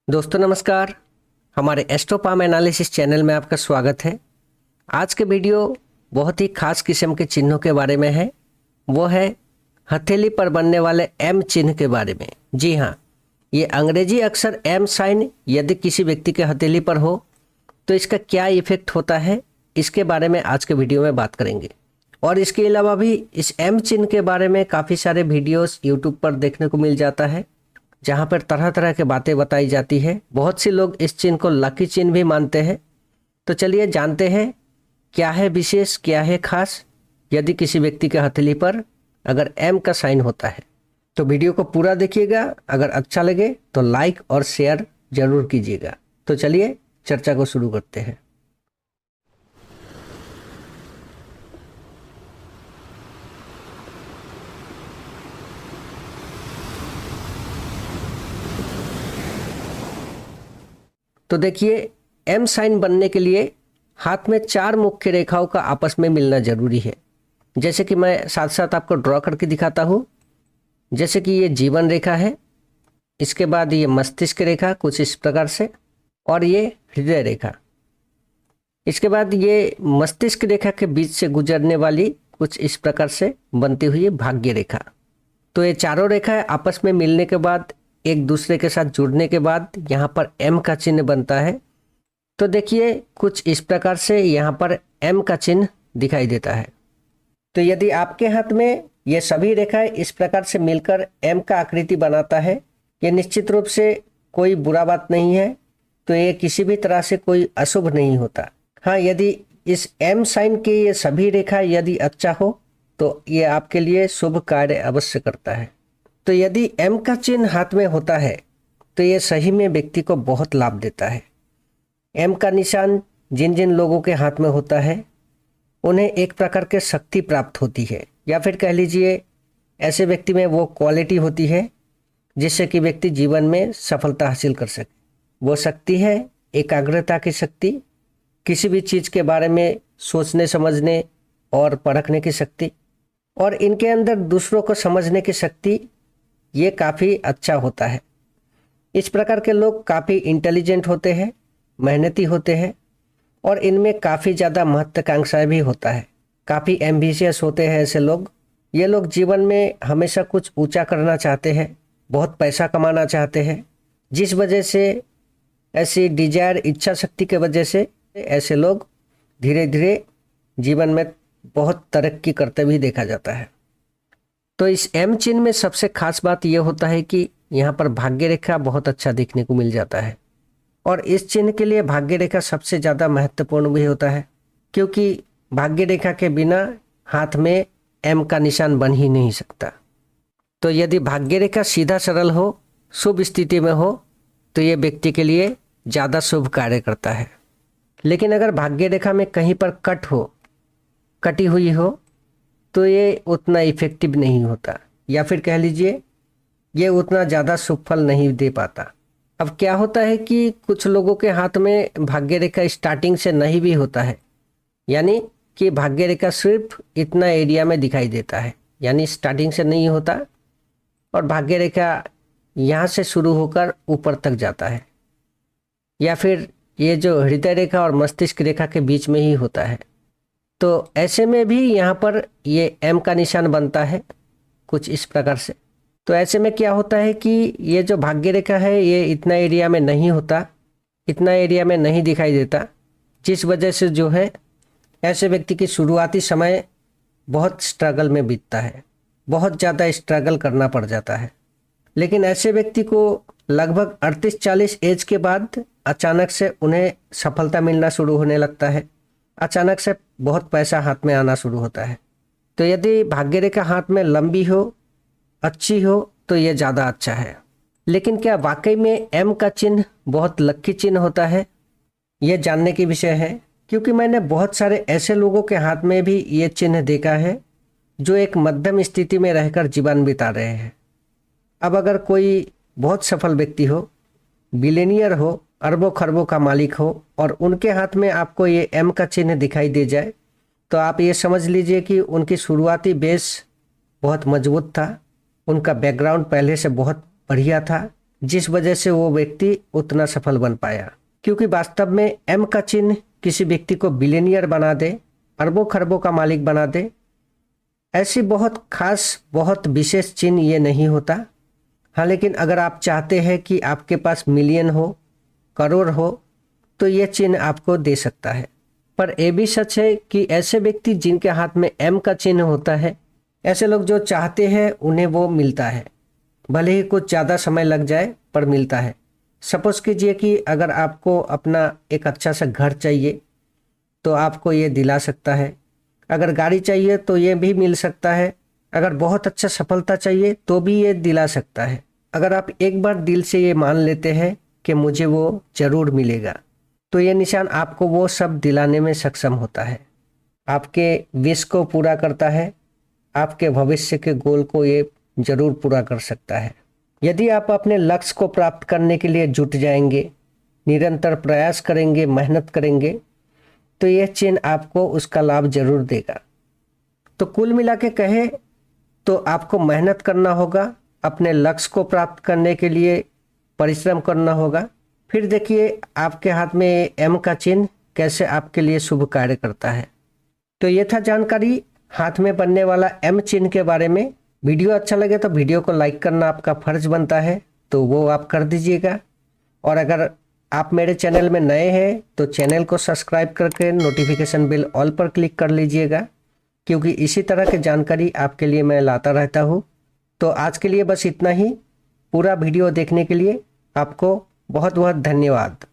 दोस्तों नमस्कार। हमारे एस्ट्रोपाम एनालिसिस चैनल में आपका स्वागत है। आज के वीडियो बहुत ही खास किस्म के चिन्हों के बारे में है। वो है हथेली पर बनने वाले एम चिन्ह के बारे में। जी हाँ, ये अंग्रेजी अक्षर एम साइन यदि किसी व्यक्ति के हथेली पर हो तो इसका क्या इफेक्ट होता है, इसके बारे में आज के वीडियो में बात करेंगे। और इसके अलावा भी इस एम चिन्ह के बारे में काफ़ी सारे वीडियोस यूट्यूब पर देखने को मिल जाता है, जहाँ पर तरह तरह की बातें बताई जाती है। बहुत से लोग इस चिन्ह को लकी चिन्ह भी मानते हैं। तो चलिए जानते हैं क्या है विशेष, क्या है खास यदि किसी व्यक्ति के हथेली पर अगर एम का साइन होता है। तो वीडियो को पूरा देखिएगा। अगर अच्छा लगे तो लाइक और शेयर जरूर कीजिएगा। तो चलिए चर्चा को शुरू करते हैं। तो देखिए, एम साइन बनने के लिए हाथ में चार मुख्य रेखाओं का आपस में मिलना जरूरी है। जैसे कि मैं साथ साथ आपको ड्रॉ करके दिखाता हूँ। जैसे कि ये जीवन रेखा है, इसके बाद ये मस्तिष्क रेखा कुछ इस प्रकार से, और ये हृदय रेखा। इसके बाद ये मस्तिष्क रेखा के बीच से गुजरने वाली कुछ इस प्रकार से बनती हुई भाग्य रेखा। तो ये चारों रेखाएं आपस में मिलने के बाद, एक दूसरे के साथ जुड़ने के बाद यहाँ पर एम का चिन्ह बनता है। तो देखिए कुछ इस प्रकार से यहाँ पर एम का चिन्ह दिखाई देता है। तो यदि आपके हाथ में ये सभी रेखाएं इस प्रकार से मिलकर एम का आकृति बनाता है, ये निश्चित रूप से कोई बुरा बात नहीं है। तो ये किसी भी तरह से कोई अशुभ नहीं होता। हाँ, यदि इस एम साइन की ये सभी रेखा यदि अच्छा हो तो ये आपके लिए शुभ कार्य अवश्य करता है। तो यदि एम का चिन्ह हाथ में होता है तो ये सही में व्यक्ति को बहुत लाभ देता है। एम का निशान जिन जिन लोगों के हाथ में होता है उन्हें एक प्रकार के शक्ति प्राप्त होती है, या फिर कह लीजिए ऐसे व्यक्ति में वो क्वालिटी होती है जिससे कि व्यक्ति जीवन में सफलता हासिल कर सके। वो शक्ति है एकाग्रता की शक्ति, किसी भी चीज़ के बारे में सोचने समझने और परखने की शक्ति, और इनके अंदर दूसरों को समझने की शक्ति। ये काफ़ी अच्छा होता है। इस प्रकार के लोग काफ़ी इंटेलिजेंट होते हैं, मेहनती होते हैं, और इनमें काफ़ी ज़्यादा महत्वाकांक्षाएं भी होता है। काफ़ी एम्बिशियस होते हैं ऐसे लोग। ये लोग जीवन में हमेशा कुछ ऊंचा करना चाहते हैं, बहुत पैसा कमाना चाहते हैं, जिस वजह से ऐसी डिजायर इच्छा शक्ति के वजह से ऐसे लोग धीरे धीरे जीवन में बहुत तरक्की करते भी देखा जाता है। तो इस एम चिन्ह में सबसे खास बात यह होता है कि यहाँ पर भाग्य रेखा बहुत अच्छा देखने को मिल जाता है। और इस चिन्ह के लिए भाग्य रेखा सबसे ज़्यादा महत्वपूर्ण भी होता है, क्योंकि भाग्य रेखा के बिना हाथ में एम का निशान बन ही नहीं सकता। तो यदि भाग्य रेखा सीधा सरल हो, शुभ स्थिति में हो, तो ये व्यक्ति के लिए ज़्यादा शुभ कार्य करता है। लेकिन अगर भाग्य रेखा में कहीं पर कटी हुई हो तो ये उतना इफेक्टिव नहीं होता, या फिर कह लीजिए ये उतना ज़्यादा शुभ फल नहीं दे पाता। अब क्या होता है कि कुछ लोगों के हाथ में भाग्य रेखा स्टार्टिंग से नहीं भी होता है, यानी कि भाग्य रेखा सिर्फ इतना एरिया में दिखाई देता है, यानी स्टार्टिंग से नहीं होता और भाग्य रेखा यहाँ से शुरू होकर ऊपर तक जाता है, या फिर ये जो हृदय रेखा और मस्तिष्क रेखा के बीच में ही होता है। तो ऐसे में भी यहाँ पर ये एम का निशान बनता है कुछ इस प्रकार से। तो ऐसे में क्या होता है कि ये जो भाग्य रेखा है ये इतना एरिया में नहीं होता, इतना एरिया में नहीं दिखाई देता, जिस वजह से जो है ऐसे व्यक्ति की शुरुआती समय बहुत स्ट्रगल में बीतता है, बहुत ज़्यादा स्ट्रगल करना पड़ जाता है। लेकिन ऐसे व्यक्ति को लगभग 38-40 एज के बाद अचानक से उन्हें सफलता मिलना शुरू होने लगता है, अचानक से बहुत पैसा हाथ में आना शुरू होता है। तो यदि भाग्य रेखा हाथ में लंबी हो, अच्छी हो, तो ये ज़्यादा अच्छा है। लेकिन क्या वाकई में एम का चिन्ह बहुत लकी चिन्ह होता है? ये जानने की विषय है, क्योंकि मैंने बहुत सारे ऐसे लोगों के हाथ में भी ये चिन्ह देखा है जो एक मध्यम स्थिति में रहकर जीवन बिता रहे हैं। अब अगर कोई बहुत सफल व्यक्ति हो, बिलियनियर हो, अरबों खरबों का मालिक हो, और उनके हाथ में आपको ये एम का चिन्ह दिखाई दे जाए, तो आप ये समझ लीजिए कि उनकी शुरुआती बेस बहुत मजबूत था, उनका बैकग्राउंड पहले से बहुत बढ़िया था, जिस वजह से वो व्यक्ति उतना सफल बन पाया। क्योंकि वास्तव में एम का चिन्ह किसी व्यक्ति को बिलियनियर बना दे, अरबों खरबों का मालिक बना दे, ऐसी बहुत खास बहुत विशेष चिन्ह ये नहीं होता। हाँ, लेकिन अगर आप चाहते हैं कि आपके पास मिलियन हो, करोड़ हो, तो ये चिन्ह आपको दे सकता है। पर यह भी सच है कि ऐसे व्यक्ति जिनके हाथ में एम का चिन्ह होता है, ऐसे लोग जो चाहते हैं उन्हें वो मिलता है, भले ही कुछ ज़्यादा समय लग जाए पर मिलता है। सपोज कीजिए कि अगर आपको अपना एक अच्छा सा घर चाहिए तो आपको ये दिला सकता है, अगर गाड़ी चाहिए तो ये भी मिल सकता है, अगर बहुत अच्छा सफलता चाहिए तो भी ये दिला सकता है। अगर आप एक बार दिल से ये मान लेते हैं कि मुझे वो ज़रूर मिलेगा, तो ये निशान आपको वो सब दिलाने में सक्षम होता है, आपके विश को पूरा करता है, आपके भविष्य के गोल को ये ज़रूर पूरा कर सकता है। यदि आप अपने लक्ष्य को प्राप्त करने के लिए जुट जाएंगे, निरंतर प्रयास करेंगे, मेहनत करेंगे, तो यह चिन्ह आपको उसका लाभ जरूर देगा। तो कुल मिला के कहे तो आपको मेहनत करना होगा, अपने लक्ष्य को प्राप्त करने के लिए परिश्रम करना होगा। फिर देखिए आपके हाथ में एम का चिन्ह कैसे आपके लिए शुभ कार्य करता है। तो ये था जानकारी हाथ में बनने वाला एम चिन्ह के बारे में। वीडियो अच्छा लगे तो वीडियो को लाइक करना आपका फर्ज बनता है, तो वो आप कर दीजिएगा। और अगर आप मेरे चैनल में नए हैं तो चैनल को सब्सक्राइब करके नोटिफिकेशन बेल ऑल पर क्लिक कर लीजिएगा, क्योंकि इसी तरह की जानकारी आपके लिए मैं लाता रहता हूँ। तो आज के लिए बस इतना ही। पूरा वीडियो देखने के लिए आपको बहुत बहुत धन्यवाद।